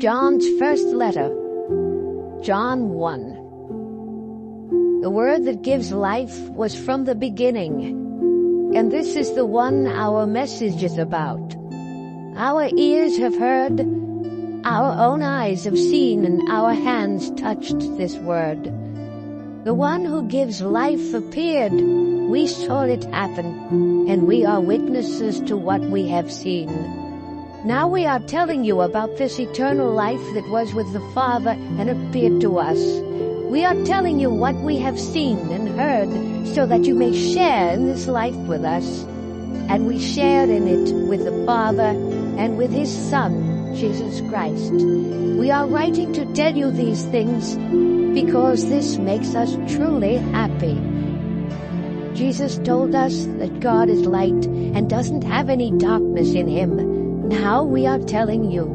John's first letter, John 1. The Word that gives life was from the beginning, and this is the one our message is about. Our ears have heard, our own eyes have seen, and our hands touched this Word. The one who gives life appeared. We saw it happen, and we are witnesses to what we have seen. Now we are telling you about this eternal life that was with the Father and appeared to us. We are telling you what we have seen and heard, so that you may share in this life with us. And we share in it with the Father and with His Son, Jesus Christ. We are writing to tell you these things because this makes us truly happy. Jesus told us that God is light and doesn't have any darkness in Him. Now we are telling you.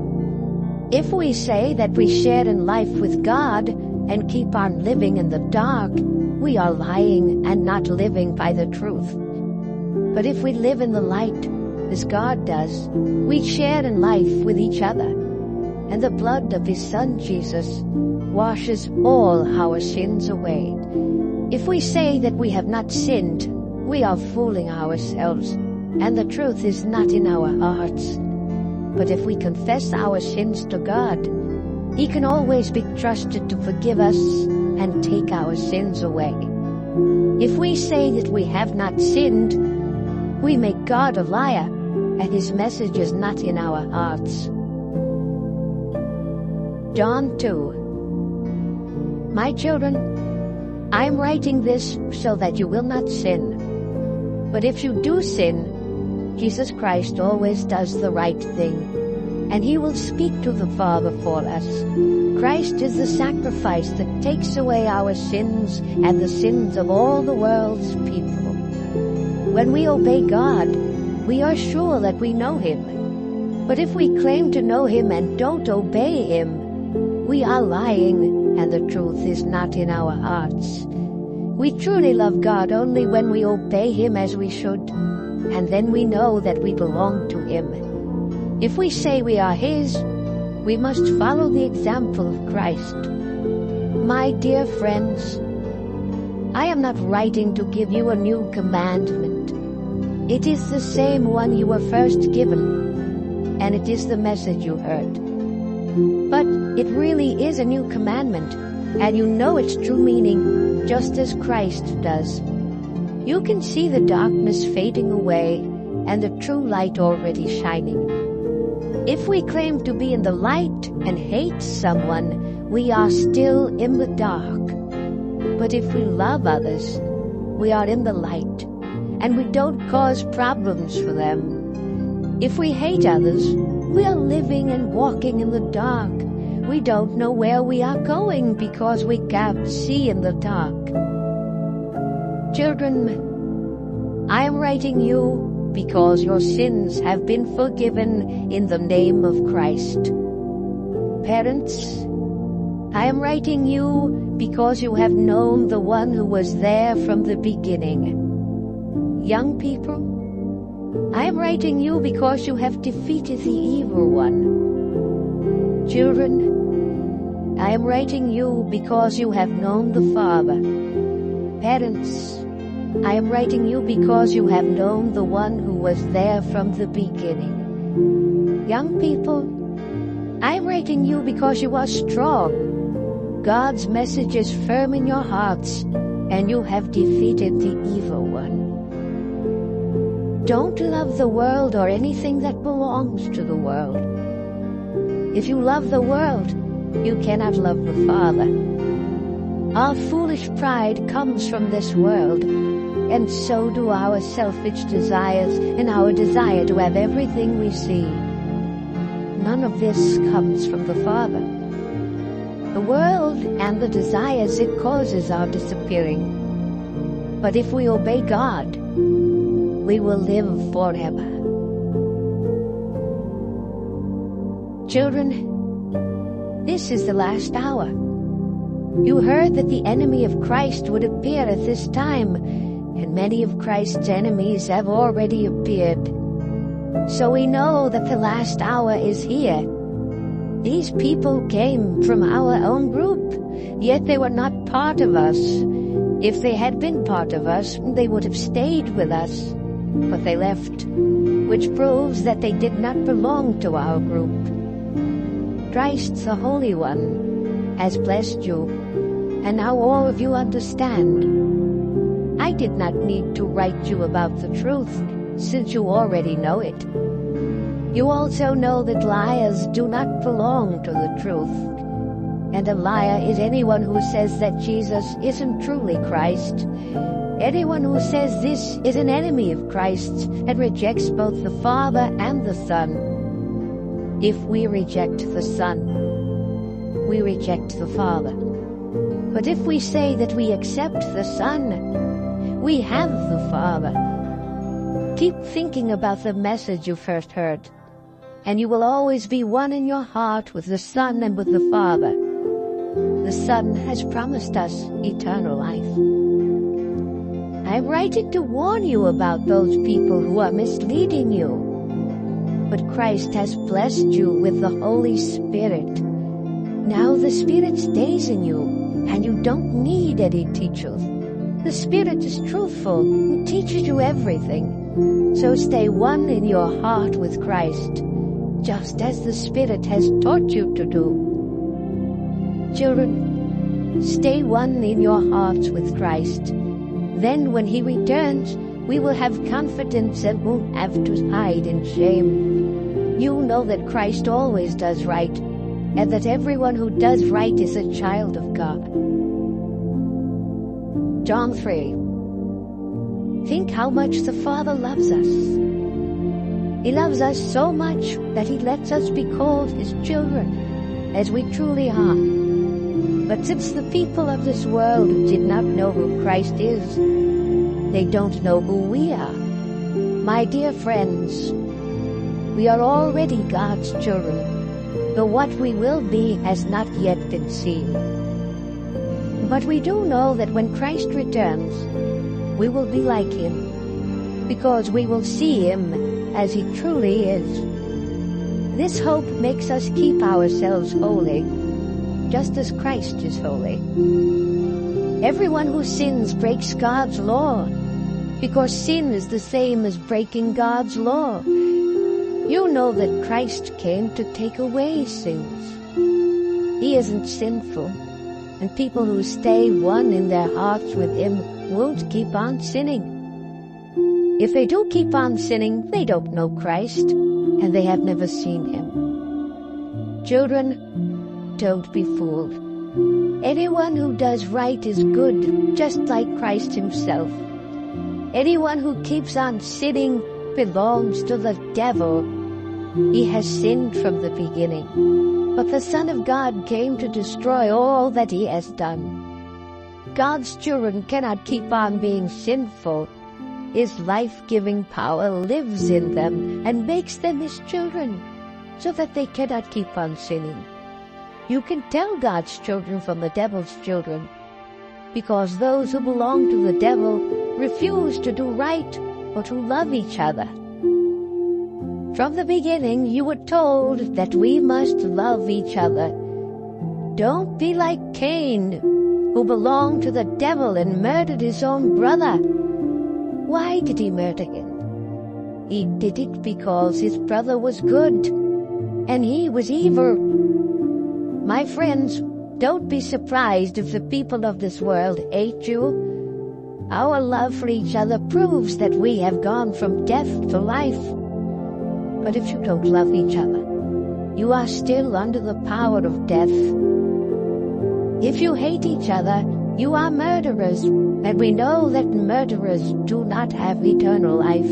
If we say that we share in life with God and keep on living in the dark, we are lying and not living by the truth. But if we live in the light, as God does, we share in life with each other. And the blood of His Son Jesus washes all our sins away. If we say that we have not sinned, we are fooling ourselves, and the truth is not in our hearts. But if we confess our sins to God, He can always be trusted to forgive us and take our sins away. If we say that we have not sinned, we make God a liar, and His message is not in our hearts. John 2. My children, I am writing this so that you will not sin. But if you do sin, Jesus Christ always does the right thing, and He will speak to the Father for us. Christ is the sacrifice that takes away our sins and the sins of all the world's people. When we obey God, we are sure that we know Him. But if we claim to know Him and don't obey Him, we are lying, and the truth is not in our hearts. We truly love God only when we obey Him as we should, and then we know that we belong to Him. If we say we are His, we must follow the example of Christ. My dear friends, I am not writing to give you a new commandment. It is the same one you were first given, and it is the message you heard. But it really is a new commandment, and you know its true meaning just as Christ does. You can see the darkness fading away and the true light already shining. If we claim to be in the light and hate someone, we are still in the dark. But if we love others, we are in the light, and we don't cause problems for them. If we hate others, we are living and walking in the dark. We don't know where we are going because we can't see in the dark. Children, I am writing you because your sins have been forgiven in the name of Christ. Parents, I am writing you because you have known the one who was there from the beginning. Young people, I am writing you because you have defeated the evil one. Children, I am writing you because you have known the Father. Parents, I am writing you because you have known the one who was there from the beginning. Young people, I am writing you because you are strong. God's message is firm in your hearts, and you have defeated the evil one. Don't love the world or anything that belongs to the world. If you love the world, you cannot love the Father. Our foolish pride comes from this world, and so do our selfish desires and our desire to have everything we see. None of this comes from the Father. The world and the desires it causes are disappearing. But if we obey God, we will live forever. Children, this is the last hour. You heard that the enemy of Christ would appear at this time, and many of Christ's enemies have already appeared. So we know that the last hour is here. These people came from our own group, yet they were not part of us. If they had been part of us, they would have stayed with us. But they left, which proves that they did not belong to our group. Christ, the Holy One, has blessed you, and now all of you understand. I did not need to write you about the truth, since you already know it. You also know that liars do not belong to the truth. And a liar is anyone who says that Jesus isn't truly Christ. Anyone who says this is an enemy of Christ's and rejects both the Father and the Son. If we reject the Son, we reject the Father. But if we say that we accept the Son, we have the Father. Keep thinking about the message you first heard, and you will always be one in your heart with the Son and with the Father. The Son has promised us eternal life. I'm writing to warn you about those people who are misleading you. But Christ has blessed you with the Holy Spirit. Now the Spirit stays in you, and you don't need any teachers. The Spirit is truthful and teaches you everything. So stay one in your heart with Christ, just as the Spirit has taught you to do. Children, stay one in your hearts with Christ. Then when He returns, we will have confidence and won't have to hide in shame. You know that Christ always does right, and that everyone who does right is a child of God. John 3. Think how much the Father loves us. He loves us so much that He lets us be called His children, as we truly are. But since the people of this world did not know who Christ is, they don't know who we are. My dear friends, we are already God's children, though what we will be has not yet been seen. But we do know that when Christ returns, we will be like Him, because we will see Him as He truly is. This hope makes us keep ourselves holy, just as Christ is holy. Everyone who sins breaks God's law, because sin is the same as breaking God's law. You know that Christ came to take away sins. He isn't sinful, and people who stay one in their hearts with Him won't keep on sinning. If they do keep on sinning, they don't know Christ, and they have never seen Him. Children, don't be fooled. Anyone who does right is good, just like Christ Himself. Anyone who keeps on sinning belongs to the devil. He has sinned from the beginning. But the Son of God came to destroy all that He has done. God's children cannot keep on being sinful. His life-giving power lives in them and makes them His children, so that they cannot keep on sinning. You can tell God's children from the devil's children, because those who belong to the devil refuse to do right or to love each other. From the beginning you were told that we must love each other. Don't be like Cain, who belonged to the devil and murdered his own brother. Why did he murder him? He did it because his brother was good, and he was evil. My friends, don't be surprised if the people of this world hate you. Our love for each other proves that we have gone from death to life. But if you don't love each other, you are still under the power of death. If you hate each other, you are murderers, and we know that murderers do not have eternal life.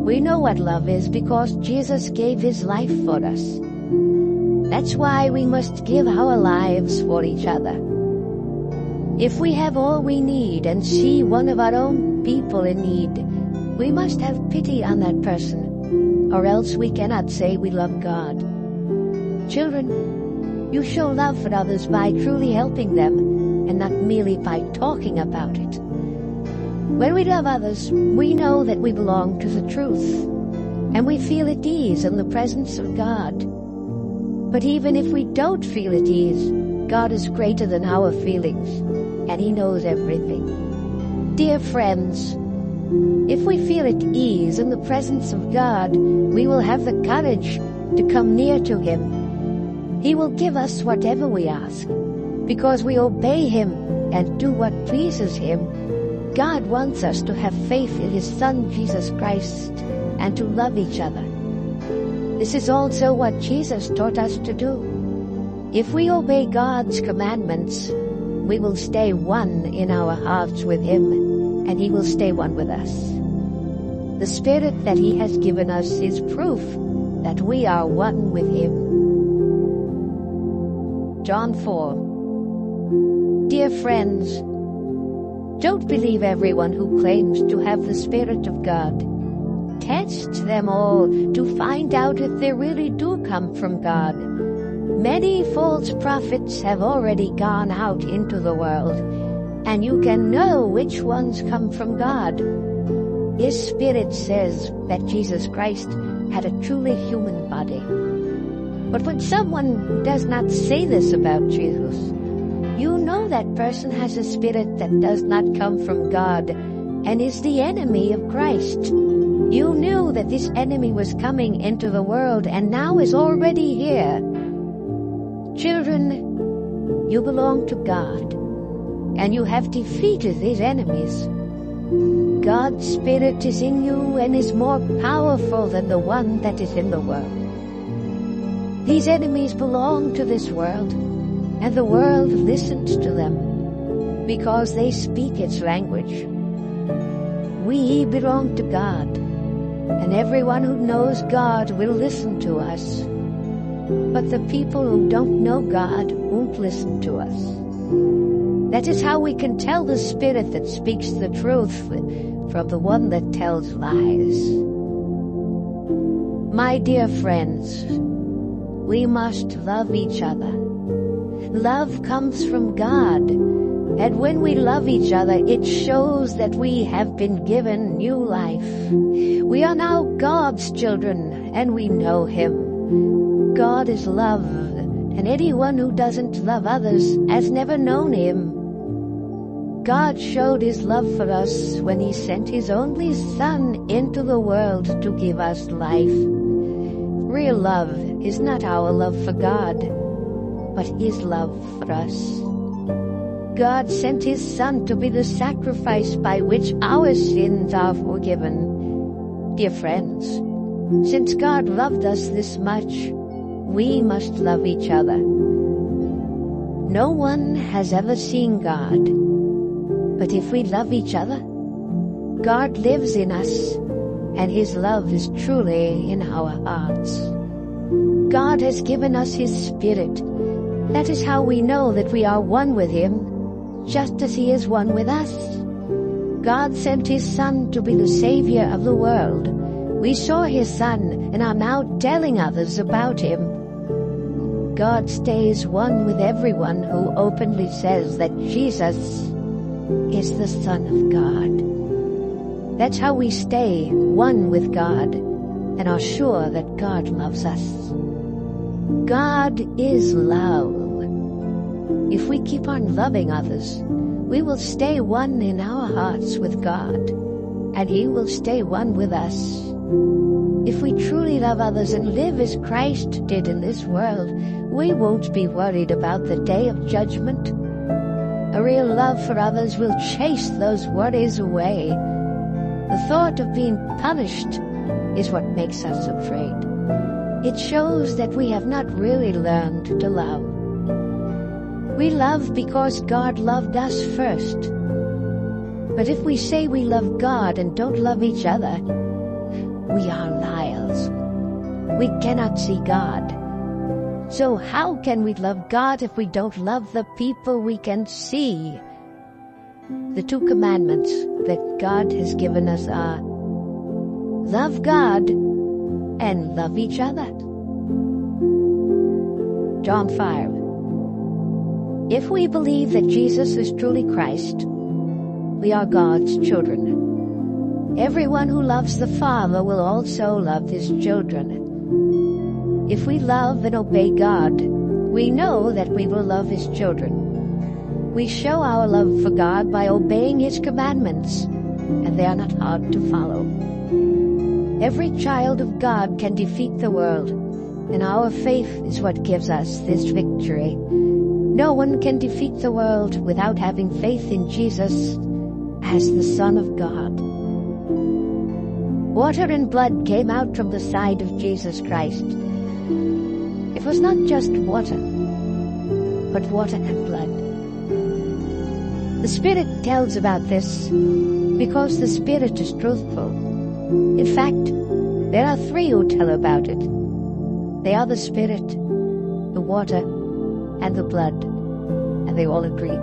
We know what love is because Jesus gave His life for us. That's why we must give our lives for each other. If we have all we need and see one of our own people in need, we must have pity on that person, or else we cannot say we love God. Children, you show love for others by truly helping them, and not merely by talking about it. When we love others, we know that we belong to the truth, and we feel at ease in the presence of God. But even if we don't feel at ease, God is greater than our feelings, and He knows everything. Dear friends, if we feel at ease in the presence of God, we will have the courage to come near to Him. He will give us whatever we ask, because we obey Him and do what pleases Him. God wants us to have faith in His Son, Jesus Christ, and to love each other. This is also what Jesus taught us to do. If we obey God's commandments, we will stay one in our hearts with Him, and He will stay one with us. The Spirit that He has given us is proof that we are one with Him. John 4. Dear friends, don't believe everyone who claims to have the Spirit of God. Test them all to find out if they really do come from God. Many false prophets have already gone out into the world, and you can know which ones come from God. His Spirit says that Jesus Christ had a truly human body. But when someone does not say this about Jesus, you know that person has a spirit that does not come from God and is the enemy of Christ. You knew that this enemy was coming into the world and now is already here. Children, you belong to God, and you have defeated these enemies. God's Spirit is in you and is more powerful than the one that is in the world. These enemies belong to this world, and the world listens to them because they speak its language. We belong to God, and everyone who knows God will listen to us. But the people who don't know God won't listen to us. That is how we can tell the Spirit that speaks the truth from the one that tells lies. My dear friends, we must love each other. Love comes from God, and when we love each other, it shows that we have been given new life. We are now God's children, and we know Him. God is love, and anyone who doesn't love others has never known Him. God showed His love for us when He sent His only Son into the world to give us life. Real love is not our love for God, but His love for us. God sent His Son to be the sacrifice by which our sins are forgiven. Dear friends, since God loved us this much, we must love each other. No one has ever seen God, but if we love each other, God lives in us, and His love is truly in our hearts. God has given us His Spirit. That is how we know that we are one with Him, just as He is one with us. God sent His Son to be the Savior of the world. We saw His Son and are now telling others about Him. God stays one with everyone who openly says that Jesus is the Son of God. That's how we stay one with God and are sure that God loves us. God is love. If we keep on loving others, we will stay one in our hearts with God, and He will stay one with us. If we truly love others and live as Christ did in this world, we won't be worried about the day of judgment. A real love for others will chase those worries away. The thought of being punished is what makes us afraid. It shows that we have not really learned to love. We love because God loved us first. But if we say we love God and don't love each other, we are liars. We cannot see God. So how can we love God if we don't love the people we can see? The two commandments that God has given us are, love God and love each other. John 5. If we believe that Jesus is truly Christ, we are God's children. Everyone who loves the Father will also love His children. If we love and obey God, we know that we will love His children. We show our love for God by obeying His commandments, and they are not hard to follow. Every child of God can defeat the world, and our faith is what gives us this victory. No one can defeat the world without having faith in Jesus as the Son of God. Water and blood came out from the side of Jesus Christ. It was not just water, but water and blood. The Spirit tells about this because the Spirit is truthful. In fact, there are three who tell about it. They are the Spirit, the water, and the blood, and they all agree.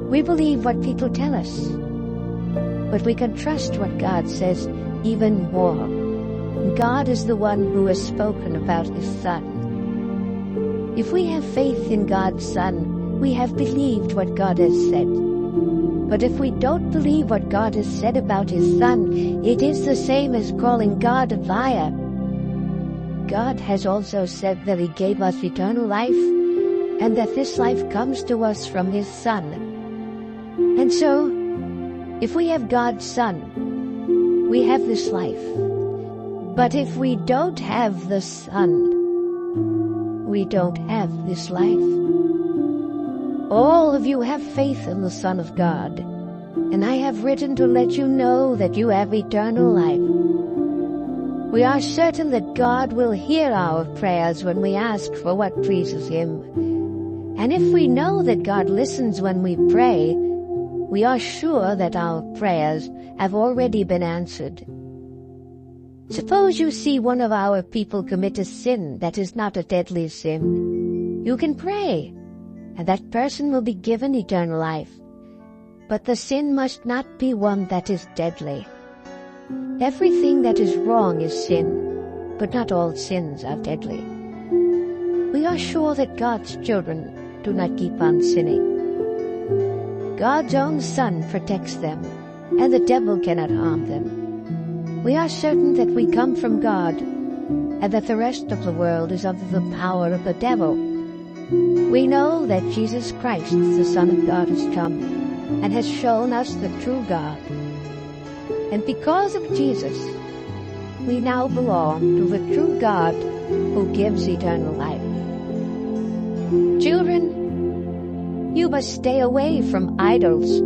We believe what people tell us, but we can trust what God says even more. God is the one who has spoken about His Son. If we have faith in God's Son, we have believed what God has said. But if we don't believe what God has said about His Son, it is the same as calling God a liar. God has also said that He gave us eternal life, and that this life comes to us from His Son. And so, if we have God's Son, we have this life. But if we don't have the Son, we don't have this life. All of you have faith in the Son of God, and I have written to let you know that you have eternal life. We are certain that God will hear our prayers when we ask for what pleases Him. And if we know that God listens when we pray, we are sure that our prayers have already been answered. Suppose you see one of our people commit a sin that is not a deadly sin. You can pray, and that person will be given eternal life. But the sin must not be one that is deadly. Everything that is wrong is sin, but not all sins are deadly. We are sure that God's children do not keep on sinning. God's own Son protects them, and the devil cannot harm them. We are certain that we come from God, and that the rest of the world is under the power of the devil. We know that Jesus Christ, the Son of God, has come and has shown us the true God. And because of Jesus, we now belong to the true God who gives eternal life. Children, you must stay away from idols.